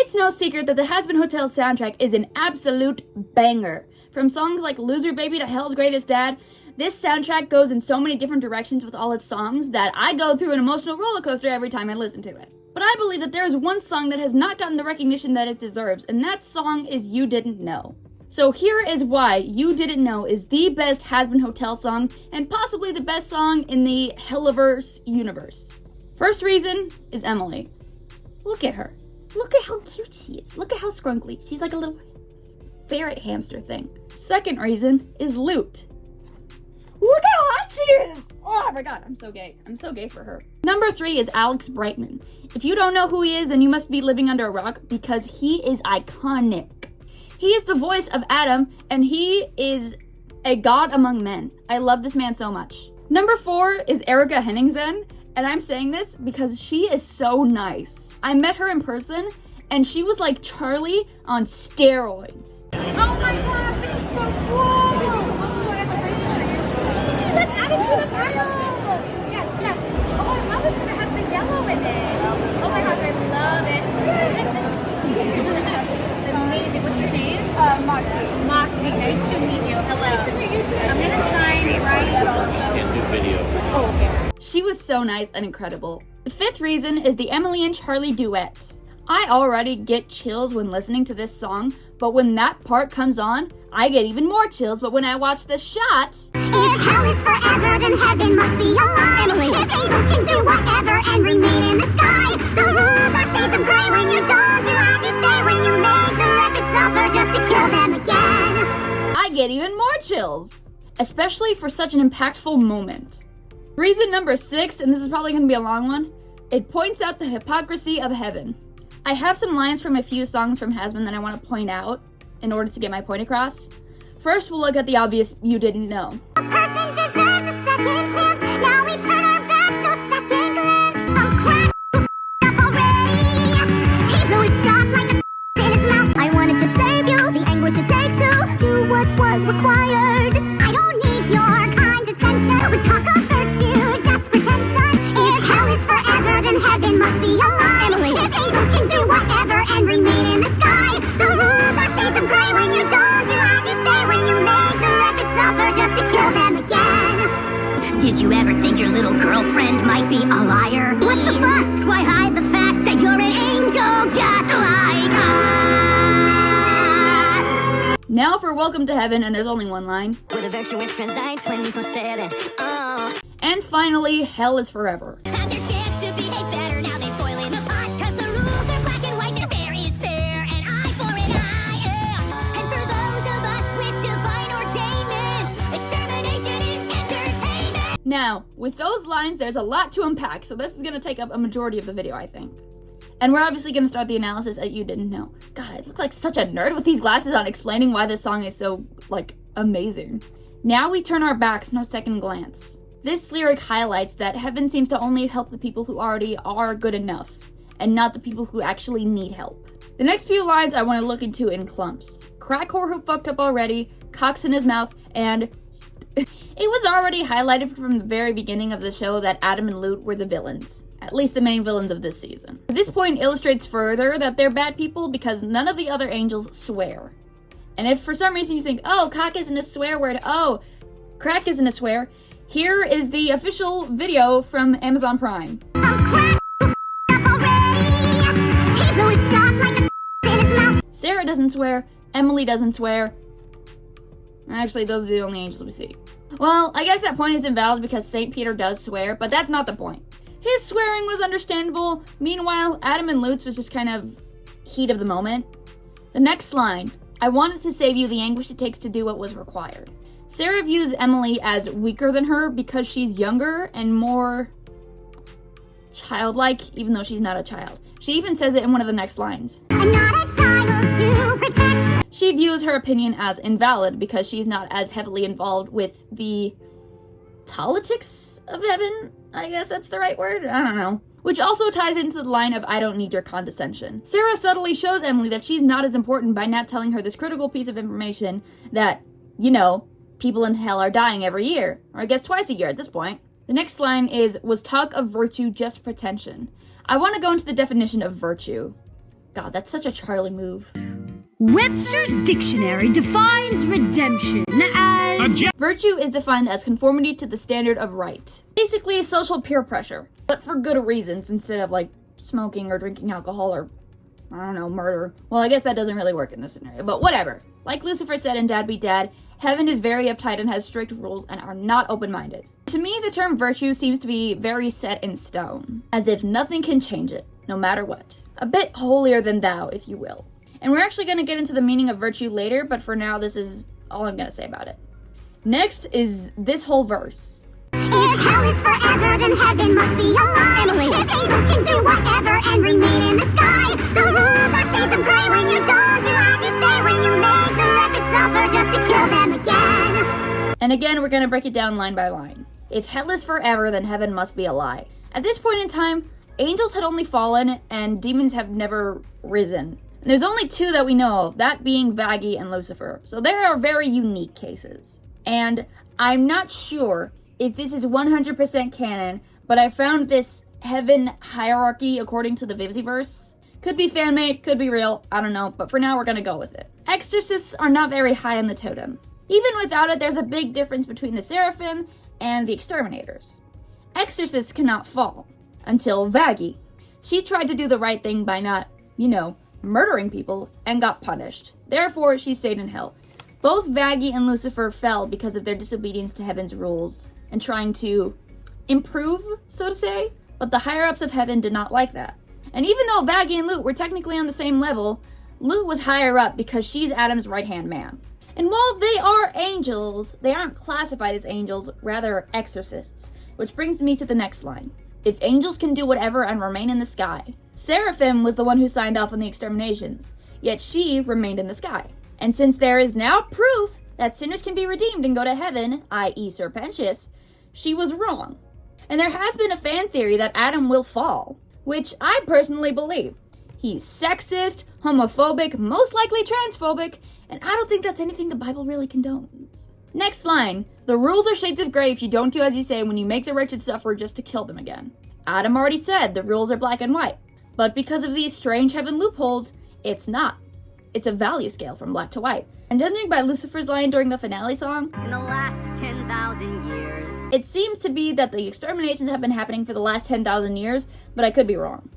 It's no secret that the Hazbin Hotel soundtrack is an absolute banger. From songs like Loser Baby to Hell's Greatest Dad, this soundtrack goes in so many different directions with all its songs that I go through an emotional roller coaster every time I listen to it. But I believe that there is one song that has not gotten the recognition that it deserves, and that song is You Didn't Know. So here is why You Didn't Know is the best Hazbin Hotel song, and possibly the best song in the Helliverse universe. First reason is Emily. Look at her. Look at how cute she is. Look at how scrunkly. She's like a little ferret hamster thing. Second reason is Lute. Look how hot she is! Oh my god, I'm so gay. I'm so gay for her. Number 3 is Alex Brightman. If you don't know who he is, then you must be living under a rock because he is iconic. He is the voice of Adam, and he is a god among men. I love this man so much. Number 4 is Erica Henningsen, and I'm saying this because she is so nice. I met her in person, and she was like Charlie on steroids. Oh my god, this is so cool! Let's add it to the pile! Yes, yes. Oh, I love this one. It has the yellow in it. Oh my gosh, I love it. Amazing. What's your name? Moxie. Moxie. Nice to meet you. Hello. Nice to meet you too. I'm gonna sign right. Can't do video. Oh, okay. She was so nice and incredible. The 5th reason is the Emily and Charlie duet. I already get chills when listening to this song, but when that part comes on, I get even more chills. But when I watch the shot... If hell is forever, then heaven must be a lie. Emily. If angels can do whatever and remain in the sky, the rules are shades of gray when you don't do as you say, when you make the wretched suffer just to kill them again. I get even more chills, especially for such an impactful moment. Reason number 6, and this is probably going to be a long one, it points out the hypocrisy of heaven. I have some lines from a few songs from Hazbin that I want to point out in order to get my point across. First, we'll look at the obvious You Didn't Know. A person deserves a second chance. Now we turn our backs, no second glance. Some crack up already. He blew his shot like a in his mouth. I wanted to save you, the anguish it takes to do what was required. I don't need your condescension. It was talk of virtue, just pretension. If hell is forever, then heaven must be a lie. Emily. If angels can do whatever and remain in the sky, the rules are shades of gray when you don't do as you say, when you make the wretched suffer just to kill them again. Did you ever think your little girlfriend might be a liar? What's the fuss? Why hide the fact that you're an angel just like us? Now for Welcome to Heaven, and there's only one line. With a virtuous preside 24/7. Oh. And finally, Hell is Forever. Had their chance to behave better, now they boil in the pot. Cause the rules are black and white, and fair is fair, and eye for an eye, yeah. And for those of us with divine ordainment, extermination is entertainment. Now, with those lines, there's a lot to unpack, so this is going to take up a majority of the video, I think. And we're obviously going to start the analysis at You Didn't Know. God, I look like such a nerd with these glasses on explaining why this song is so, amazing. Now we turn our backs, no second glance. This lyric highlights that heaven seems to only help the people who already are good enough, and not the people who actually need help. The next few lines I want to look into in clumps. Crack whore who fucked up already, cocks in his mouth, and... It was already highlighted from the very beginning of the show that Adam and Lute were the villains. At least the main villains of this season. This point illustrates further that they're bad people because none of the other angels swear. And if for some reason you think, oh, cock isn't a swear word, oh, crack isn't a swear, here is the official video from Amazon Prime. Some crack up already. He blew his shot like a in his mouth. Sarah doesn't swear, Emily doesn't swear. Actually, those are the only angels we see. Well, I guess that point is invalid because St. Peter does swear, but that's not the point. His swearing was understandable. Meanwhile, Adam and Lute's was just kind of heat of the moment. The next line, I wanted to save you the anguish it takes to do what was required. Sarah views Emily as weaker than her because she's younger and more childlike, even though she's not a child. She even says it in one of the next lines. I'm not a child to protect. She views her opinion as invalid because she's not as heavily involved with the politics of heaven. I guess that's the right word. I don't know. Which also ties into the line of I don't need your condescension. Sarah subtly shows Emily that she's not as important by not telling her this critical piece of information that, people in hell are dying every year. Or I guess twice a year at this point. The next line is, was talk of virtue just pretension? I want to go into the definition of virtue. God, that's such a Charlie move. Webster's dictionary defines redemption as Virtue is defined as conformity to the standard of right. Basically, social peer pressure, but for good reasons instead of like smoking or drinking alcohol or, I don't know, murder. Well, I guess that doesn't really work in this scenario, but whatever. Like Lucifer said in Dad Beat Dad, heaven is very uptight and has strict rules and are not open-minded. To me, the term virtue seems to be very set in stone, as if nothing can change it, no matter what. A bit holier than thou, if you will. And we're actually going to get into the meaning of virtue later, but for now, this is all I'm going to say about it. Next is this whole verse. If hell is forever, then heaven must be a lie. Emily. If angels can do whatever and remain in the sky, the rules are shades of gray when you don't do as you say, when you make the wretched suffer just to kill them again. And again, we're going to break it down line by line. If hell is forever, then heaven must be a lie. At this point in time, angels had only fallen and demons have never risen. And there's only two that we know of, that being Vaggie and Lucifer. So there are very unique cases. And I'm not sure if this is 100% canon, but I found this heaven hierarchy according to the Vivziverse. Could be fan-made, could be real, I don't know, but for now we're gonna go with it. Exorcists are not very high on the totem. Even without it, there's a big difference between the Seraphim and the Exterminators. Exorcists cannot fall, until Vaggie. She tried to do the right thing by not, murdering people, and got punished. Therefore, she stayed in hell. Both Vaggie and Lucifer fell because of their disobedience to heaven's rules and trying to improve, so to say, but the higher-ups of heaven did not like that. And even though Vaggie and Lut were technically on the same level, Lut was higher up because she's Adam's right-hand man. And while they are angels, they aren't classified as angels, rather exorcists, which brings me to the next line. If angels can do whatever and remain in the sky. Seraphim was the one who signed off on the exterminations, yet she remained in the sky. And since there is now proof that sinners can be redeemed and go to heaven, i.e. Sir Pentious, she was wrong. And there has been a fan theory that Adam will fall, which I personally believe. He's sexist, homophobic, most likely transphobic, and I don't think that's anything the Bible really condones. Next line. The rules are shades of gray if you don't do as you say when you make the wretched suffer just to kill them again. Adam already said the rules are black and white, but because of these strange heaven loopholes, it's not. It's a value scale from black to white. And judging by Lucifer's line during the finale song, In the last 10,000 years. it seems to be that the exterminations have been happening for the last 10,000 years, but I could be wrong.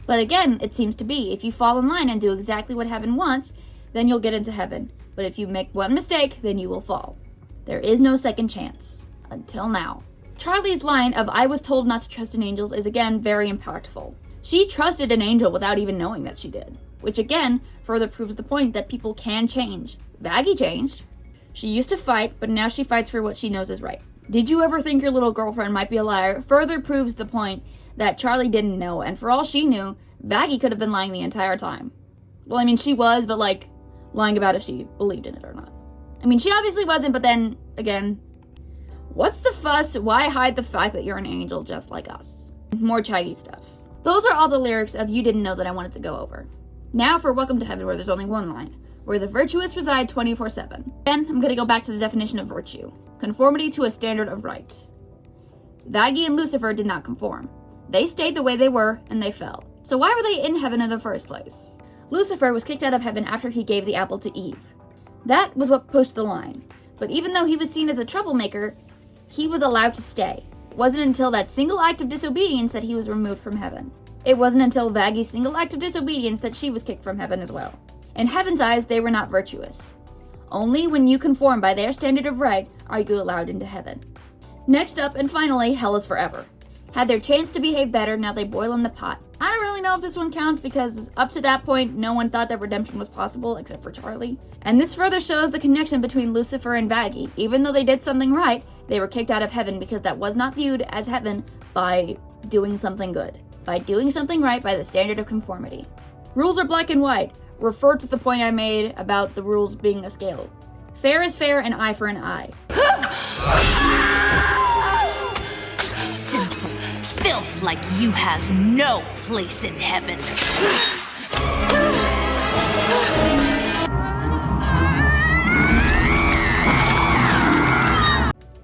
But again, it seems to be, if you fall in line and do exactly what heaven wants, then you'll get into heaven. But if you make one mistake, then you will fall. There is no second chance. Until now. Charlie's line of I was told not to trust in angels is again very impactful. She trusted an angel without even knowing that she did. Which again, further proves the point that people can change. Vaggie changed. She used to fight, but now she fights for what she knows is right. Did you ever think your little girlfriend might be a liar? Further proves the point that Charlie didn't know, and for all she knew, Vaggie could have been lying the entire time. Well, I mean, she was, but lying about if she believed in it or not. I mean, she obviously wasn't, but then, again, what's the fuss? Why hide the fact that you're an angel just like us? More chaggy stuff. Those are all the lyrics of You Didn't Know that I wanted to go over. Now for Welcome to Heaven, where there's only one line, where the virtuous reside 24/7. Then, I'm gonna go back to the definition of virtue. Conformity to a standard of right. Vaggie and Lucifer did not conform. They stayed the way they were, and they fell. So why were they in heaven in the first place? Lucifer was kicked out of heaven after he gave the apple to Eve. That was what pushed the line. But even though he was seen as a troublemaker, he was allowed to stay. It wasn't until that single act of disobedience that he was removed from heaven. It wasn't until Vaggie's single act of disobedience that she was kicked from heaven as well. In heaven's eyes, they were not virtuous. Only when you conform by their standard of right are you allowed into heaven. Next up, and finally, hell is forever. Had their chance to behave better, now they boil in the pot. I don't really know if this one counts because up to that point, no one thought that redemption was possible except for Charlie. And this further shows the connection between Lucifer and Vaggie. Even though they did something right, they were kicked out of heaven because that was not viewed as heaven by doing something good. By doing something right by the standard of conformity. Rules are black and white. Refer to the point I made about the rules being a scale. Fair is fair, an eye for an eye. simple filth like you has no place in heaven.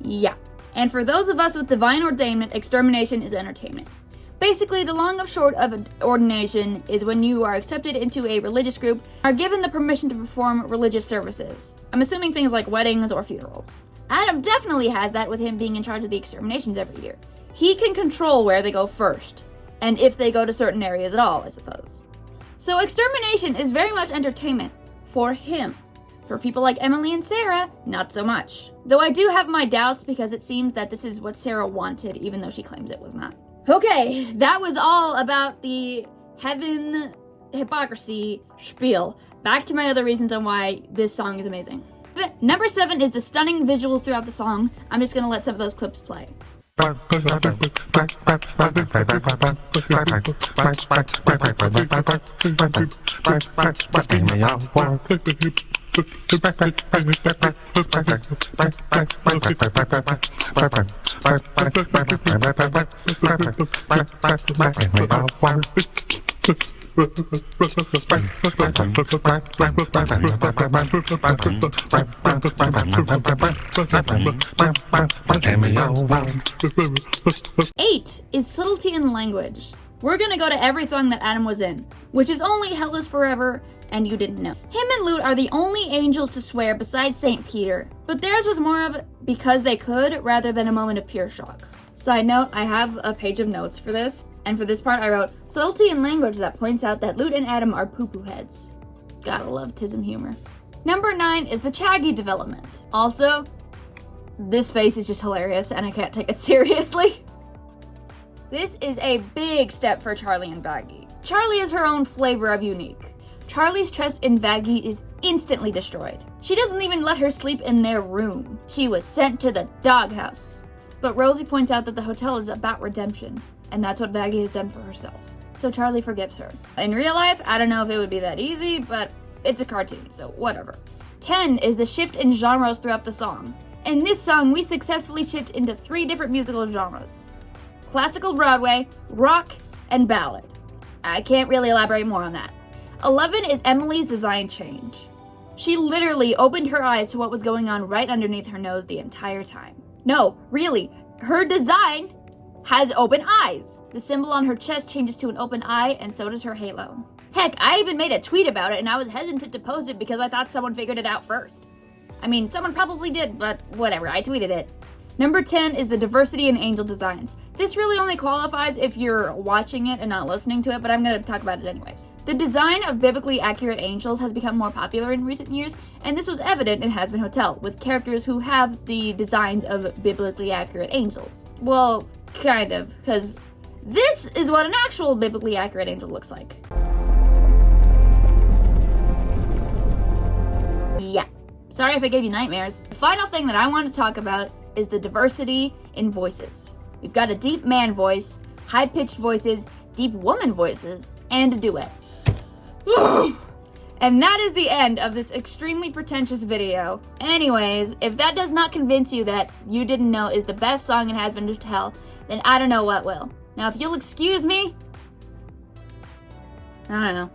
Yeah. And for those of us with divine ordainment, extermination is entertainment. Basically, the long of short of ordination is when you are accepted into a religious group, are given the permission to perform religious services. I'm assuming things like weddings or funerals. Adam definitely has that with him being in charge of the exterminations every year. He can control where they go first, and if they go to certain areas at all, I suppose. So extermination is very much entertainment for him. For people like Emily and Sarah, not so much. Though I do have my doubts because it seems that this is what Sarah wanted, even though she claims it was not. Okay, that was all about the heaven hypocrisy spiel. Back to my other reasons on why this song is amazing. Number 7 is the stunning visuals throughout the song. I'm just gonna let some of those clips play. 8 is subtlety in language. We're gonna go to every song that Adam was in, which is only Hell is Forever and You Didn't Know. Him and Lute are the only angels to swear besides St. Peter, but theirs was more of because they could rather than a moment of pure shock. Side note, I have a page of notes for this, and for this part I wrote, subtlety in language that points out that Lute and Adam are poo-poo heads. Gotta love Tism humor. Number 9 is the Chaggy development. Also, this face is just hilarious and I can't take it seriously. This is a big step for Charlie and Vaggie. Charlie is her own flavor of unique. Charlie's trust in Vaggie is instantly destroyed. She doesn't even let her sleep in their room. She was sent to the doghouse. But Rosie points out that the hotel is about redemption, and that's what Vaggie has done for herself. So Charlie forgives her. In real life, I don't know if it would be that easy, but it's a cartoon, so whatever. 10 is the shift in genres throughout the song. In this song, we successfully shift into 3 different musical genres: classical Broadway, rock, and ballad. I can't really elaborate more on that. 11 is Emily's design change. She literally opened her eyes to what was going on right underneath her nose the entire time. No, really, her design has open eyes. The symbol on her chest changes to an open eye, and so does her halo. Heck, I even made a tweet about it, and I was hesitant to post it because I thought someone figured it out first. I mean, someone probably did, but whatever, I tweeted it. Number 10 is the diversity in angel designs. This really only qualifies if you're watching it and not listening to it, but I'm going to talk about it anyways. The design of biblically accurate angels has become more popular in recent years, and this was evident in Hazbin Hotel, with characters who have the designs of biblically accurate angels. Well, kind of, because this is what an actual biblically accurate angel looks like. Yeah. Sorry if I gave you nightmares. The final thing that I want to talk about is the diversity in voices. We've got a deep man voice, high-pitched voices, deep woman voices, and a duet. And that is the end of this extremely pretentious video. Anyways, if that does not convince you that You Didn't Know is the best song in Hazbin Hotel, then I don't know what will. Now, if you'll excuse me, I don't know.